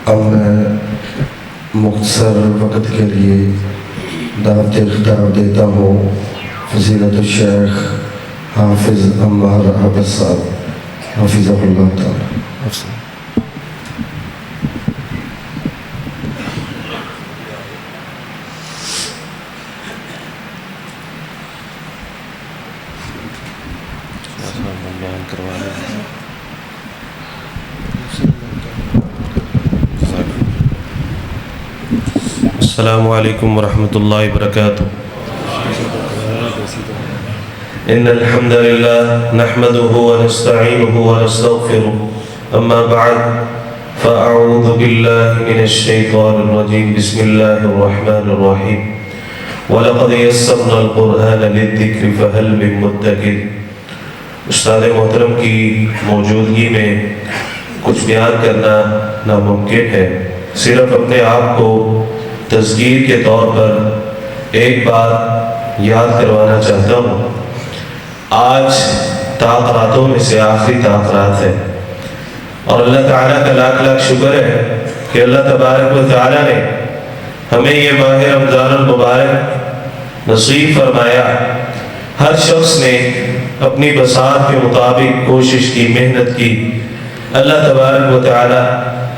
اب میں مختصر وقت کے لیے دعوت خطاب دیتا ہوں فضیلت الشیخ حافظ عمار عابد صاحب حفظہ اللہ تعالی۔ السلام علیکم ورحمۃ اللہ وبرکاتہ۔ ان الحمد للہ نحمده ونستعینه ونستغفره اما بعد فاعوذ باللہ من الشیطان الرجیم بسم اللہ الرحمن الرحیم وَلَقَدْ يَسَّرْنَا الْقُرْآنَ لِلذِّكْرِ فَهَلْ مِن مُدَّكِرٍ۔ استاد محترم کی موجودگی میں کچھ بیان کرنا ناممکن ہے، صرف اپنے آپ کو تذکیر کے طور پر ایک بات یاد کروانا چاہتا ہوں۔ آج تاخراتوں میں سے آخری تاخرات ہے، اور اللہ تعالیٰ کا لاکھ لاکھ شکر ہے کہ اللہ تبارک و تعالیٰ نے ہمیں یہ ماہ رمضان المبارک نصیب فرمایا۔ ہر شخص نے اپنی بساط کے مطابق کوشش کی، محنت کی۔ اللہ تبارک و تعالیٰ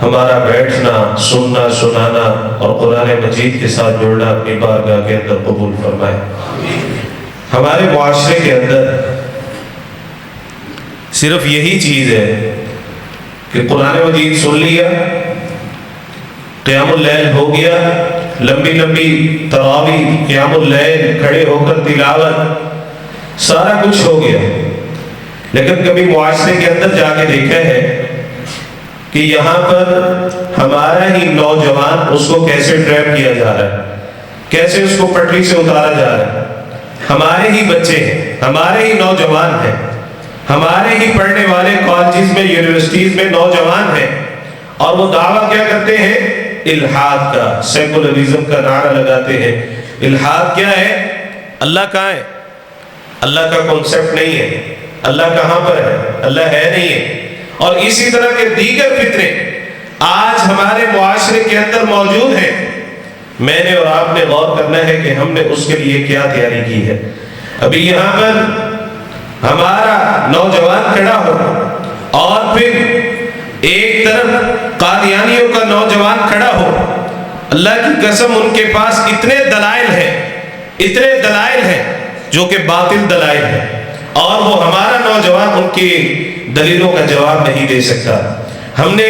ہمارا بیٹھنا، سننا، سنانا اور قرآن مجید کے ساتھ جڑنا اپنی بارگاہ کے اندر قبول فرمائے۔ ہمارے معاشرے کے اندر صرف یہی چیز ہے کہ قرآن مجید سن لیا، قیام اللیل ہو گیا، لمبی لمبی تراویح، قیام اللیل، کھڑے ہو کر تلاوت، سارا کچھ ہو گیا، لیکن کبھی معاشرے کے اندر جا کے دیکھا ہے کہ یہاں پر ہمارا ہی نوجوان اس کو کیسے ٹریپ کیا جا رہا ہے، کیسے اس کو پٹری سے اتارا جا رہا ہے۔ ہمارے ہی بچے ہیں، ہمارے ہی نوجوان ہیں، ہمارے ہی پڑھنے والے کالجز میں، یونیورسٹیز میں نوجوان ہیں، اور وہ دعویٰ کیا کرتے ہیں؟ الحاد کا، سیکولرزم کا نعرہ لگاتے ہیں۔ الحاد کیا ہے؟ اللہ کہاں ہے؟ اللہ کا کانسیپٹ نہیں ہے، اللہ کہاں پر ہے؟ اللہ ہے نہیں ہے۔ اور اسی طرح کے دیگر فتنے آج ہمارے معاشرے کے اندر موجود ہیں۔ میں نے اور آپ نے غور کرنا ہے کہ ہم نے اس کے لیے کیا تیاری کی ہے۔ ابھی یہاں پر ہمارا نوجوان کھڑا ہو، اور پھر ایک طرف قادیانیوں کا نوجوان کھڑا ہو، اللہ کی قسم ان کے پاس اتنے دلائل ہیں، اتنے دلائل ہیں جو کہ باطل دلائل ہیں، اور وہ ہمارا نوجوان ان کی دلیلوں کا جواب نہیں دے سکتا۔ ہم نے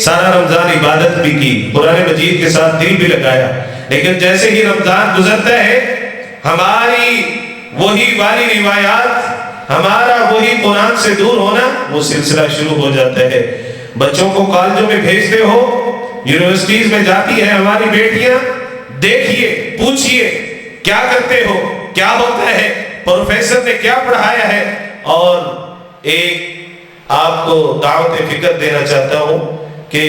سارا رمضان عبادت بھی کی، قرآن مجید کے ساتھ دل بھی لگایا، لیکن جیسے ہی رمضان گزرتا ہے ہماری وہی والی روایات، ہمارا وہی قرآن سے دور ہونا، وہ سلسلہ شروع ہو جاتا ہے۔ بچوں کو کالجوں میں بھیجتے ہو، یونیورسٹیز میں جاتی ہیں ہماری بیٹیاں، دیکھیے، پوچھئے کیا کرتے ہو، کیا ہوتا ہے، پروفیسر نے کیا پڑھایا ہے۔ اور ایک آپ کو دعوت فکر دینا چاہتا ہوں کہ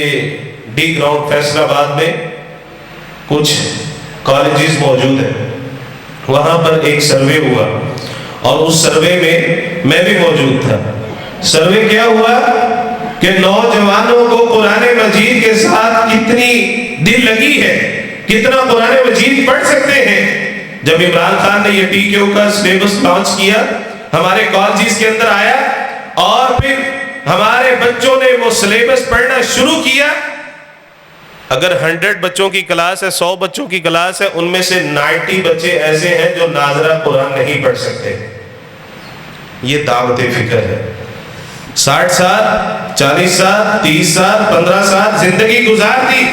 ڈی گراؤنڈ فیصل آباد میں کچھ کالجز موجود ہیں، وہاں پر ایک سروے ہوا، اور اس سروے میں بھی موجود تھا۔ سروے کیا ہوا کہ نوجوانوں کو قرآن مجید کے ساتھ کتنی دل لگی ہے، کتنا قرآن مجید پڑھ سکتے ہیں۔ جب عمران خان نے یہ ٹی کیو کا سلیبس لانچ کیا، ہمارے کالجز کے اندر آیا، اور پھر ہمارے بچوں نے وہ سلیبس پڑھنا شروع کیا۔ اگر 100 بچوں کی کلاس ہے، 100 بچوں کی کلاس ہے، ان میں سے 90 بچے ایسے ہیں جو ناظرہ قرآن نہیں پڑھ سکتے۔ یہ دعوت فکر ہے۔ 60 سال، 40 سال، 30 سال، 15 سال زندگی گزار دی،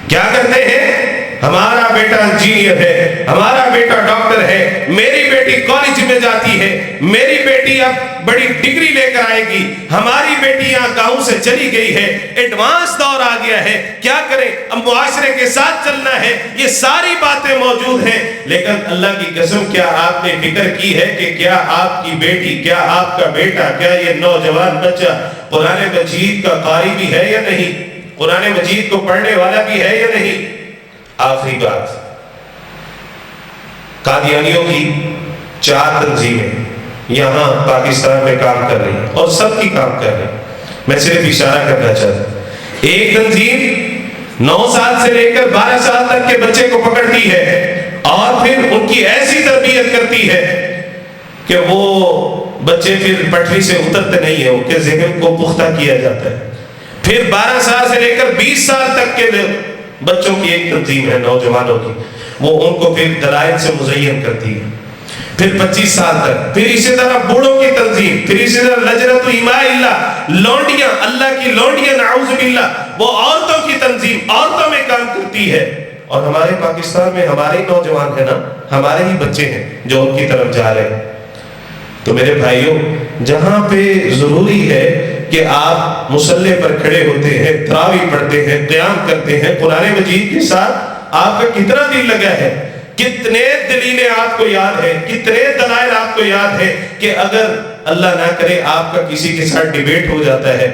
کیا کرتے ہیں؟ ہمارا بیٹا انجینئر ہے، ہمارا بیٹا ڈاکٹر ہے، میری بیٹی کالج میں جاتی ہے، میری بیٹی اب بڑی ڈگری لے کر آئے گی، ہماری بیٹی یہاں گاؤں سے چلی گئی ہے، ایڈوانس دور آ گیا ہے، کیا کریں؟ اب معاشرے کے ساتھ چلنا ہے۔ یہ ساری باتیں موجود ہیں، لیکن اللہ کی قسم کیا آپ نے فکر کی ہے کہ کیا آپ کی بیٹی، کیا آپ کا بیٹا، کیا یہ نوجوان بچہ قرآن مجید کا قاری بھی ہے یا نہیں؟ قرآن مجید کو پڑھنے والا بھی ہے یا نہیں؟ آخری بات، قادیانیوں کی 4 تنظیمیں یہاں پاکستان میں کام کر رہی ہیں، اور سب کی کام کر رہی ہیں۔ میں صرف اشارہ کرنا چاہتا ہوں، ایک تنظیم 9 سال سے لے کر 12 سال تک کے بچے کو پکڑتی ہے اور پھر ان کی ایسی تربیت کرتی ہے کہ وہ بچے پھر پٹری سے اترتے نہیں ہیں، ان کے ذہن کو پختہ کیا جاتا ہے. پھر 12 سال سے لے کر 20 سال تک کے بچوں کی ایک تنظیم ہے، نوجوانوں کی، وہ ان کو پھر دلائل سے مزین کرتی ہے. پھر 25 سال تک، پھر اسی طرح بوڑھوں کی تنظیم، پھر اسی طرح لجنۃ ایماء اللہ، لونڈیاں، اللہ کی لونڈیاں، نعوذ باللہ، وہ عورتوں کی تنظیم، عورتوں میں کام کرتی ہے. اور ہمارے پاکستان میں ہمارے نوجوان ہیں نا، ہمارے ہی بچے ہیں جو ان کی طرف جا رہے ہیں. تو میرے بھائیوں، جہاں پہ ضروری ہے کہ آپ مصلی پر کھڑے ہوتے ہیں، تراویح پڑھتے ہیں، قیام کرتے ہیں، قرآن مجید کے ساتھ آپ کا کتنا دل لگا ہے، کتنے دلیلیں آپ کو یاد ہیں، کتنے دلائل آپ کو یاد ہیں کہ اگر اللہ نہ کرے آپ کا کسی کے ساتھ ڈیبیٹ ہو جاتا ہے،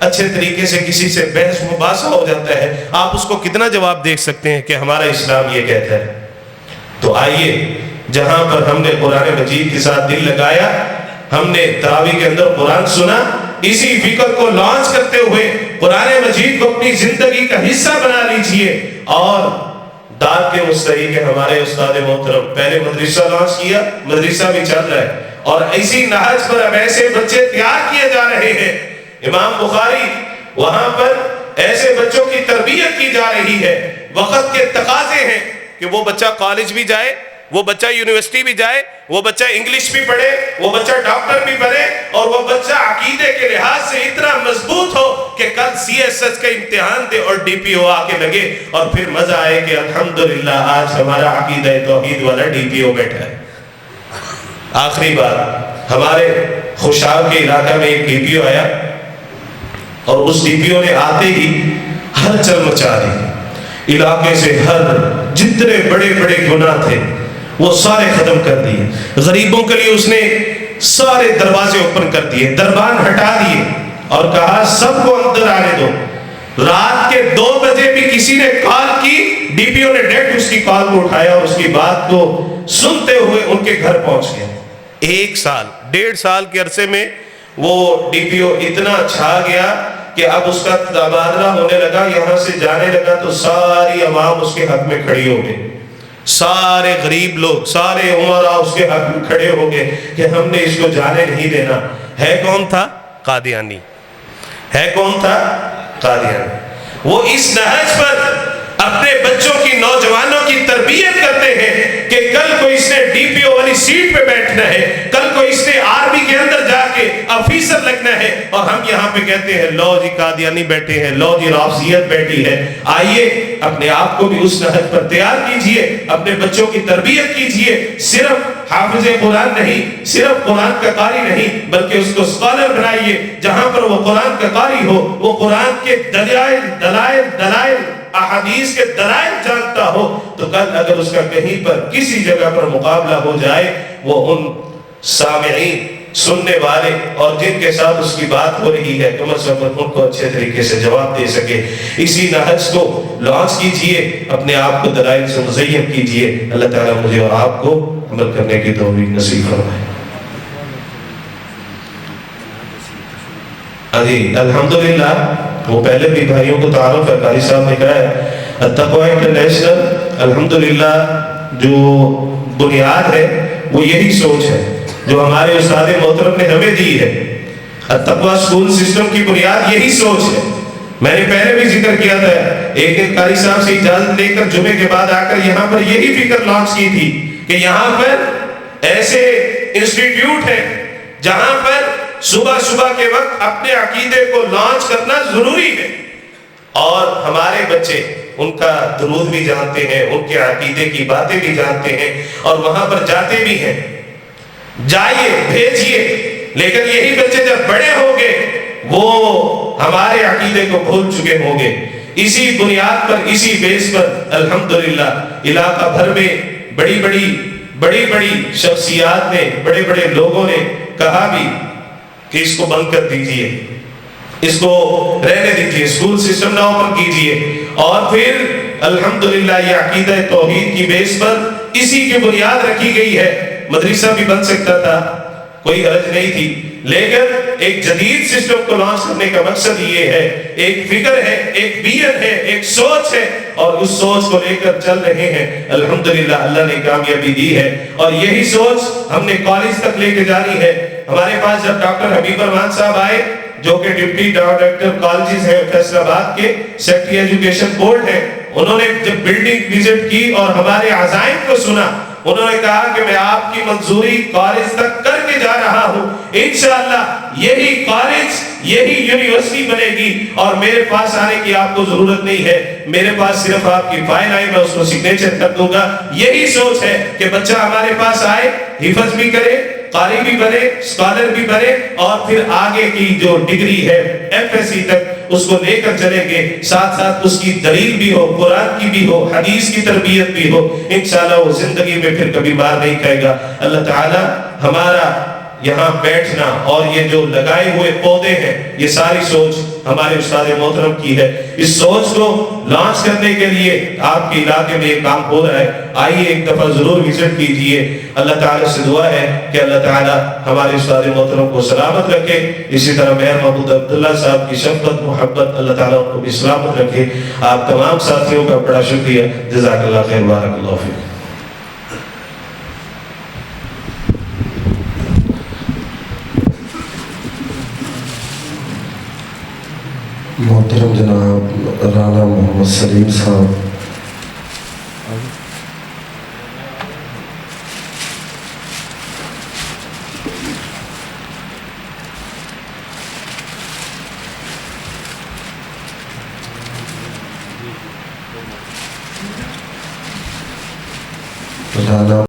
اچھے طریقے سے کسی سے بحث مباحثہ ہو جاتا ہے، آپ اس کو کتنا جواب دیکھ سکتے ہیں کہ ہمارا اسلام یہ کہتا ہے. تو آئیے، جہاں پر ہم نے قرآن مجید کے ساتھ دل لگایا، ہم نے تراویح کے اندر قرآن سنا، اسی فکر کو لانچ کرتے ہوئے قرآن مجید کو اپنی زندگی کا حصہ بنا لیجئے. اور داد کے مستحق ہیں ہمارے استاد محترم، پہلے مدرسہ لانچ کیا، مدرسہ بھی چل رہا ہے، اور اسی نہج پر اب ایسے بچے تیار کیے جا رہے ہیں. امام بخاری، وہاں پر ایسے بچوں کی تربیت کی جا رہی ہے. وقت کے تقاضے ہیں کہ وہ بچہ کالج بھی جائے، وہ بچہ یونیورسٹی بھی جائے، وہ بچہ انگلش بھی پڑھے، وہ بچہ ڈاکٹر بھی بنے، اور وہ بچہ عقیدے کے لحاظ سے اتنا مضبوط ہو کہ کل CSS کا امتحان دے اور DPO آ کے لگے، اور پھر مزہ آئے کہ الحمدللہ آج ہمارا عقیدہ توحید والا DPO بیٹھا ہے. آخری بات، ہمارے خوشاب کے علاقہ میں ایک DPO آیا، اور اس DPO نے آتے ہی ہلچل مچا دی، علاقے سے ہر جتنے بڑے بڑے گناہ تھے وہ سارے ختم کر دیے. غریبوں کے لیے اس نے سارے دروازے اوپن کر دیے، دربان ہٹا دیے، اور کہا سب کو اندر آنے دو. رات کے 2 بجے بھی کسی نے کال کی، DPO نے ڈائریکٹ اس کی کال کو اٹھایا اور اس کی بات کو سنتے ہوئے ان کے گھر پہنچ گیا. 1 سال 1.5 سال کے عرصے میں وہ DPO اتنا چھا گیا کہ اب اس کا تبادلہ ہونے لگا، یہاں سے جانے لگا تو ساری عوام اس کے حق میں کھڑی ہو گئی، سارے غریب لوگ، سارے عمراء اس کے حق میں کھڑے ہو گئے کہ ہم نے اس کو جانے نہیں دینا. ہے کون تھا؟ قادیانی. ہے کون تھا؟ قادیانی. وہ اس نہج پر اپنے بچوں کی، نوجوانوں کی تربیت کرتے ہیں کہ کل کو اس نے DPO والی سیٹ پہ بیٹھنا ہے، کل کو اس نے آرمی کے اندر جا کے افیسر لگنا ہے، اور ہم یہاں پہ کہتے ہیں لو جی قادیانی بیٹھے ہیں، لو جی رافضیت بیٹھی ہے. آئیے اپنے آپ کو بھی اس نہج پر تیار کیجئے، اپنے بچوں کی تربیت کیجئے. صرف حافظ قرآن نہیں، صرف قرآن کا قاری نہیں، بلکہ اس کو اسکالر بنائیے. جہاں پر وہ قرآن کا قاری ہو، وہ قرآن کے دلائل احادیث کے دلائل جانتا ہو، تو کل اگر اس کا کہیں پر کسی جگہ پر مقابلہ ہو جائے، وہ ان سامعین، سننے والے اور جن کے ساتھ اس کی بات ہو رہی ہے، کم از کم ان کو اچھے طریقے سے جواب دے سکے. اسی نہج کو لانچ کیجئے، اپنے آپ کو دلائل سے مزین کیجئے. اللہ تعالیٰ مجھے اور آپ کو عمل کرنے کی توفیق نصیب فرمائے. جی الحمدللہ، وہ پہلے بھی بھائیوں کو تعارف ہے، قاری صاحب نے کہا ہے التقویٰ انٹرنیشنل الحمدللہ جو بنیاد ہے وہ یہی سوچ ہے جو ہمارے استاد محترم نے ہمیں دی ہے. التقویٰ اسکول سسٹم کی بنیاد یہی سوچ ہے. میں نے پہلے بھی ذکر کیا تھا، ایک دن قاری صاحب سے اجازت لے کر جمعے کے بعد آ کر یہاں پر یہی فکر لانچ کی تھی کہ یہاں پر ایسے انسٹیٹیوٹ ہیں جہاں پر صبح کے وقت اپنے عقیدے کو لانچ کرنا ضروری ہے، اور ہمارے بچے ان کا درود بھی جانتے ہیں، ان کے عقیدے کی باتیں بھی جانتے ہیں، اور وہاں پر جاتے بھی ہیں. جائیے، بھیجیے. لیکن یہی بچے جب بڑے ہوں گے وہ ہمارے عقیدے کو بھول چکے ہوں گے. اسی بنیاد پر، اسی بیس پر الحمدللہ علاقہ بھر میں بڑی بڑی شخصیات نے، بڑے بڑے لوگوں نے کہا بھی کہ اس کو بند کر دیجئے، اس کو رہنے دیجئے، اسکول سسٹم نہ اوپن کیجئے. اور پھر الحمدللہ یہ عقیدہ توحید کی بیس پر اسی کی بنیاد رکھی گئی ہے. مدرسہ بھی بن سکتا تھا، کوئی حرج نہیں تھی، لیکن ایک جدید سسٹم کو لانچ کرنے کا مقصد یہ ہے، ایک فکر ہے، ایک ویژن ہے، ایک سوچ ہے، اور اس سوچ کو لے کر چل رہے ہیں۔ الحمدللہ اللہ نے کامیابی دی ہے، اور یہی سوچ ہم نے کالج تک لے کے جانی ہے۔ ہمارے پاس جب ڈاکٹر حبیب الرحمان صاحب آئے، جو کہ ڈپٹی ڈائریکٹر کالجز ہیں فیصل آباد کے، سیکٹری ایجوکیشن بورڈ ہے، انہوں نے جب بلڈنگ وزٹ کی اور ہمارے عزائم کو سنا، انہوں نے کہا کہ میں آپ کی منظوری کالج تک کر کے جا رہا ہوں، انشاءاللہ یہی کالج، یہی یونیورسٹی بنے گی، اور میرے پاس آنے کی آپ کو ضرورت نہیں ہے، میرے پاس صرف آپ کی فائل آئی، میں اس کو سگنیچر کر دوں گا۔ یہی سوچ ہے کہ بچہ ہمارے پاس آئے، حفظ بھی کرے، قاری بھی بنے، اسکالر بھی بنے، اور پھر آگے کی جو ڈگری ہے ایف ایس سی تک اس کو لے کر چلیں گے، ساتھ ساتھ اس کی دلیل بھی ہو، قرآن کی بھی ہو، حدیث کی تربیت بھی ہو، انشاءاللہ وہ زندگی میں پھر کبھی مار نہیں کھائے گا۔ اللہ تعالی ہمارا یہاں بیٹھنا اور یہ جو لگائے ہوئے پودے ہیں، یہ ساری سوچ ہمارے استاد محترم کی ہے۔ اس سوچ کو لانچ کرنے کے لیے آپ کے علاقے میں یہ کام ہو رہا ہے، آئیے ایک دفعہ ضرور وزٹ کیجئے۔ اللہ تعالیٰ سے دعا ہے کہ اللہ تعالیٰ ہمارے استاد محترم کو سلامت رکھے، اسی طرح مہر محمود عبداللہ صاحب کی شفقت محبت اللہ تعالیٰ ان کو بھی سلامت رکھے۔ آپ تمام ساتھیوں کا بڑا شکریہ، جزاک اللہ خیر، بارک اللہ فیکم۔ محترم جناب رانا محمد سلیم صاحب، رانا